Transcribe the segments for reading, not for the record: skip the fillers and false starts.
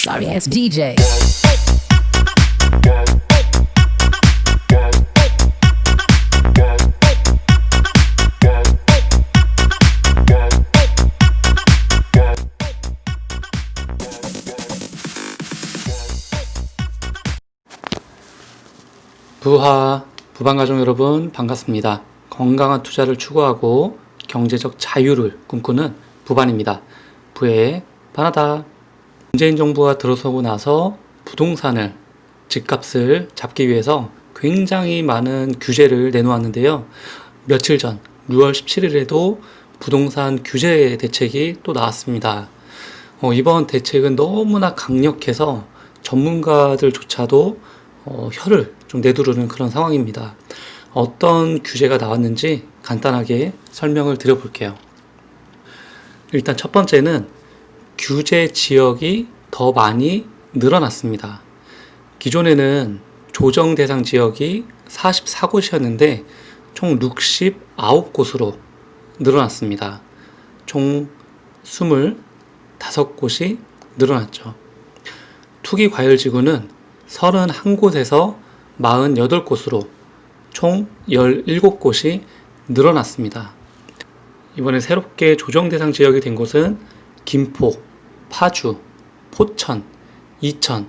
Sorry ass DJ. 부방가족 여러분 반갑습니다. 건강한 투자를 추구하고 경제적 자유를 꿈꾸는 부반입니다. 부의 바나다. 문재인 정부가 들어서고 나서 부동산을 집값을 잡기 위해서 굉장히 많은 규제를 내놓았는데요. 며칠 전 6월 17일에도 부동산 규제 대책이 또 나왔습니다. 이번 대책은 너무나 강력해서 전문가들조차도 혀를 좀 내두르는 그런 상황입니다. 어떤 규제가 나왔는지 간단하게 설명을 드려볼게요. 일단 첫 번째는 규제 지역이 더 많이 늘어났습니다. 기존에는 조정 대상 지역이 44곳이었는데 총 69곳으로 늘어났습니다. 총 25곳이 늘어났죠. 투기 과열 지구는 31곳에서 48곳으로 총 17곳이 늘어났습니다. 이번에 새롭게 조정 대상 지역이 된 곳은 김포, 파주, 포천, 이천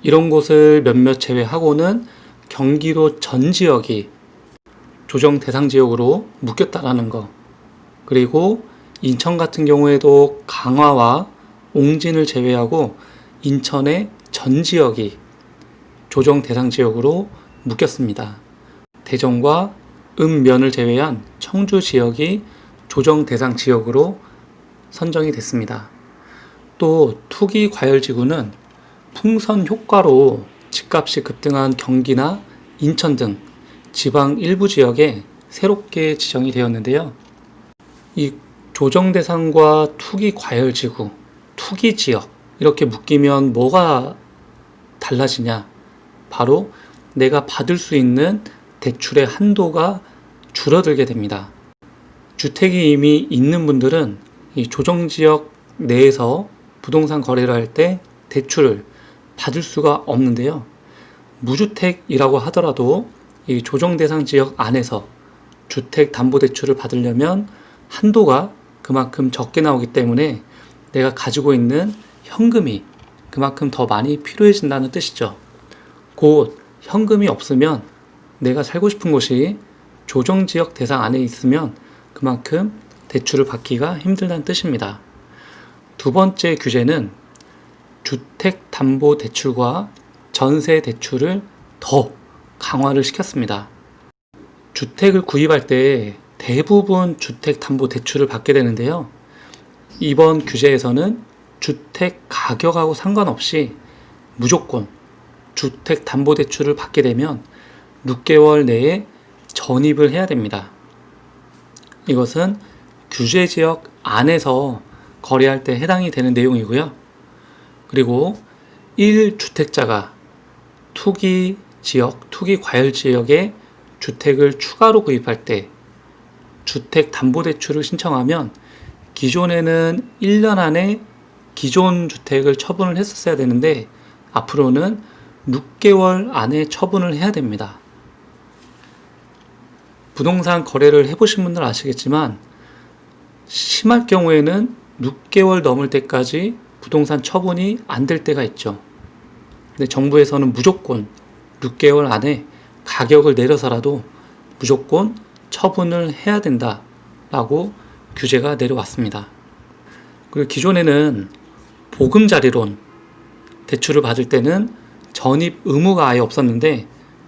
이런 곳을 몇몇 제외하고는 경기도 전 지역이 조정 대상 지역으로 묶였다라는 거. 그리고 인천 같은 경우에도 강화와 옹진을 제외하고 인천의 전 지역이 조정 대상 지역으로 묶였습니다. 대전과 읍면을 제외한 청주 지역이 조정 대상 지역으로 선정이 됐습니다. 또 투기 과열 지구는 풍선 효과로 집값이 급등한 경기나 인천 등 지방 일부 지역에 새롭게 지정이 되었는데요. 이 조정 대상과 투기 과열 지구, 투기 지역 이렇게 묶이면 뭐가 달라지냐? 바로 내가 받을 수 있는 대출의 한도가 줄어들게 됩니다. 주택이 이미 있는 분들은 이 조정지역 내에서 부동산 거래를 할 때 대출을 받을 수가 없는데요. 무주택이라고 하더라도 이 조정대상 지역 안에서 주택담보대출을 받으려면 한도가 그만큼 적게 나오기 때문에 내가 가지고 있는 현금이 그만큼 더 많이 필요해진다는 뜻이죠. 곧 현금이 없으면 내가 살고 싶은 곳이 조정지역 대상 안에 있으면 그만큼 대출을 받기가 힘들다는 뜻입니다. 두 번째 규제는 주택담보대출과 전세대출을 더 강화를 시켰습니다. 주택을 구입할 때 대부분 주택담보대출을 받게 되는데요. 이번 규제에서는 주택 가격하고 상관없이 무조건 주택담보대출을 받게 되면 6개월 내에 전입을 해야 됩니다. 이것은 규제지역 안에서 거래할 때 해당이 되는 내용이고요. 그리고 1주택자가 투기지역, 투기과열지역에 주택을 추가로 구입할 때 주택담보대출을 신청하면 기존에는 1년 안에 기존 주택을 처분을 했었어야 되는데 앞으로는 6개월 안에 처분을 해야 됩니다. 부동산 거래를 해보신 분들 아시겠지만 심할 경우에는 6개월 넘을 때까지 부동산 처분이 안 될 때가 있죠. 근데 정부에서는 무조건 6개월 안에 가격을 내려서라도 무조건 처분을 해야 된다라고 규제가 내려왔습니다. 그리고 기존에는 보금자리론 대출을 받을 때는 전입 의무가 아예 없었는데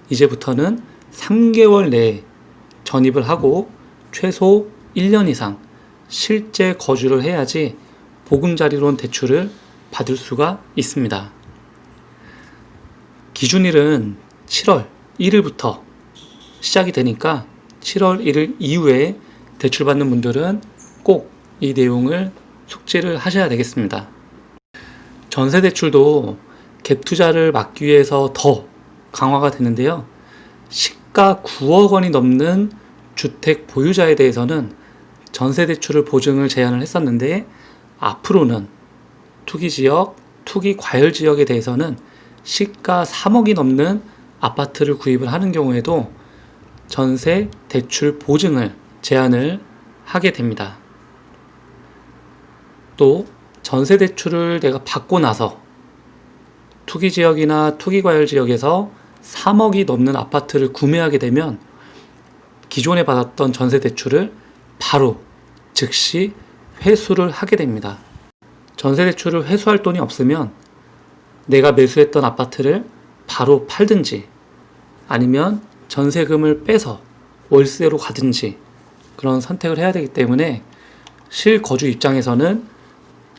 이제부터는 3개월 내에 전입을 하고 최소 1년 이상 실제 거주를 해야지 보금자리론 대출을 받을 수가 있습니다. 기준일은 7월 1일부터 시작이 되니까 7월 1일 이후에 대출받는 분들은 꼭 이 내용을 숙지를 하셔야 되겠습니다. 전세대출도 갭 투자를 막기 위해서 더 강화가 되는데요. 시가 9억 원이 넘는 주택 보유자에 대해서는 전세대출을 보증을 제한을 했었는데 앞으로는 투기지역, 투기 과열 지역에 대해서는 시가 3억이 넘는 아파트를 구입을 하는 경우에도 전세 대출 보증을 제한을 하게 됩니다. 또 전세 대출을 내가 받고 나서 투기 지역이나 투기 과열 지역에서 3억이 넘는 아파트를 구매하게 되면 기존에 받았던 전세 대출을 바로 즉시 회수를 하게 됩니다. 전세 대출을 회수할 돈이 없으면 내가 매수했던 아파트를 바로 팔든지 아니면 전세금을 빼서 월세로 가든지 그런 선택을 해야 되기 때문에 실거주 입장에서는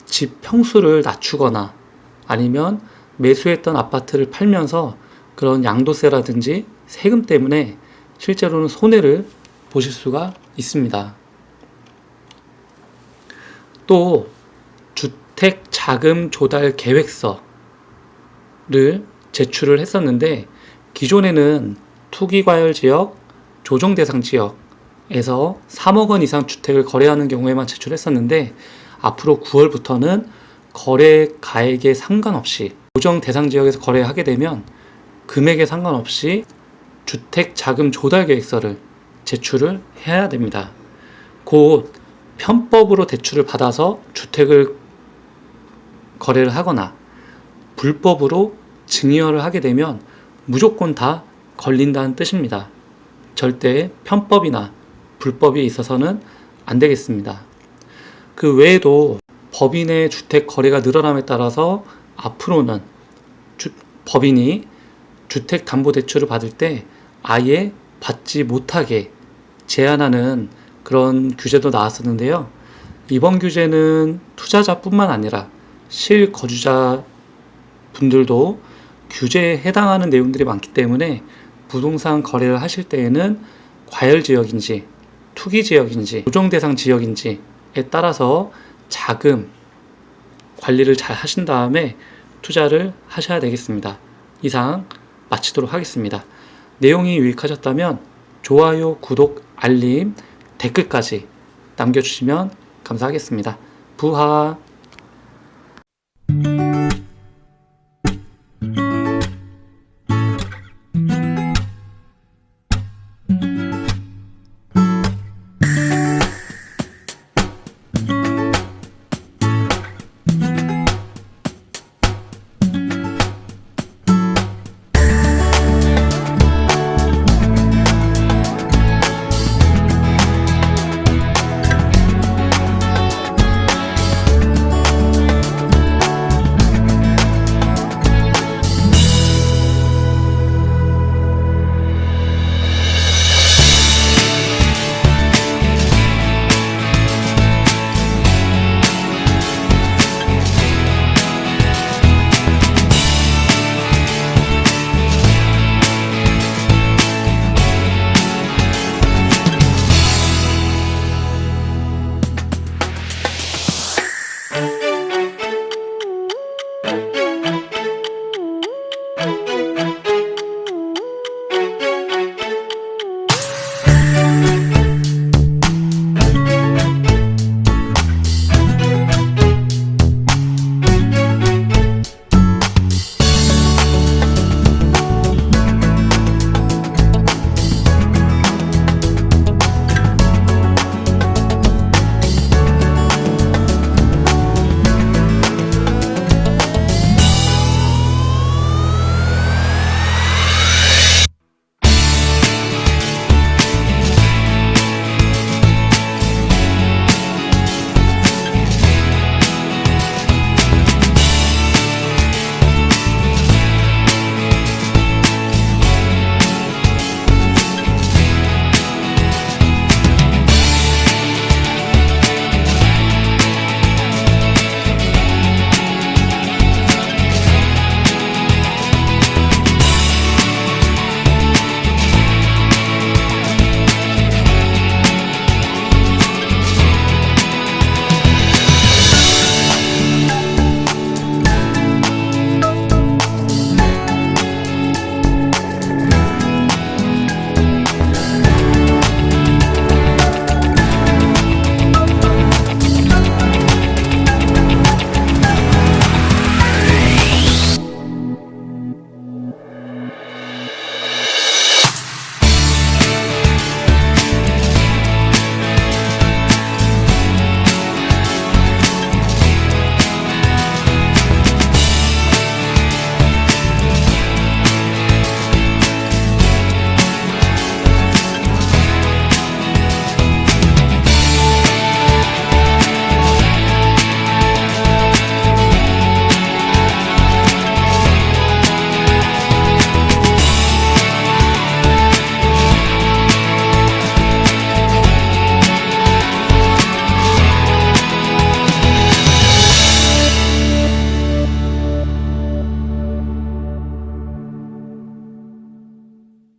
집 평수를 낮추거나 아니면 매수했던 아파트를 팔면서 그런 양도세라든지 세금 때문에 실제로는 손해를 보실 수가 있습니다. 또 주택 자금 조달 계획서를 제출을 했었는데 기존에는 투기 과열 지역, 조정 대상 지역에서 3억 원 이상 주택을 거래하는 경우에만 제출했었는데 앞으로 9월부터는 거래 가액에 상관없이 조정 대상 지역에서 거래하게 되면 금액에 상관없이 주택 자금 조달 계획서를 제출을 해야 됩니다. 곧 편법으로 대출을 받아서 주택을 거래를 하거나 불법으로 증여를 하게 되면 무조건 다 걸린다는 뜻입니다. 절대 편법이나 불법이 있어서는 안 되겠습니다. 그 외에도 법인의 주택 거래가 늘어남에 따라서 앞으로는 법인이 주택담보대출을 받을 때 아예 받지 못하게 제한하는 그런 규제도 나왔었는데요. 이번 규제는 투자자뿐만 아니라 실거주자 분들도 규제에 해당하는 내용들이 많기 때문에 부동산 거래를 하실 때에는 과열 지역인지 투기 지역인지 조정 대상 지역인지에 따라서 자금 관리를 잘 하신 다음에 투자를 하셔야 되겠습니다. 이상 마치도록 하겠습니다. 내용이 유익하셨다면 좋아요, 구독, 알림, 댓글까지 남겨주시면 감사하겠습니다. 부하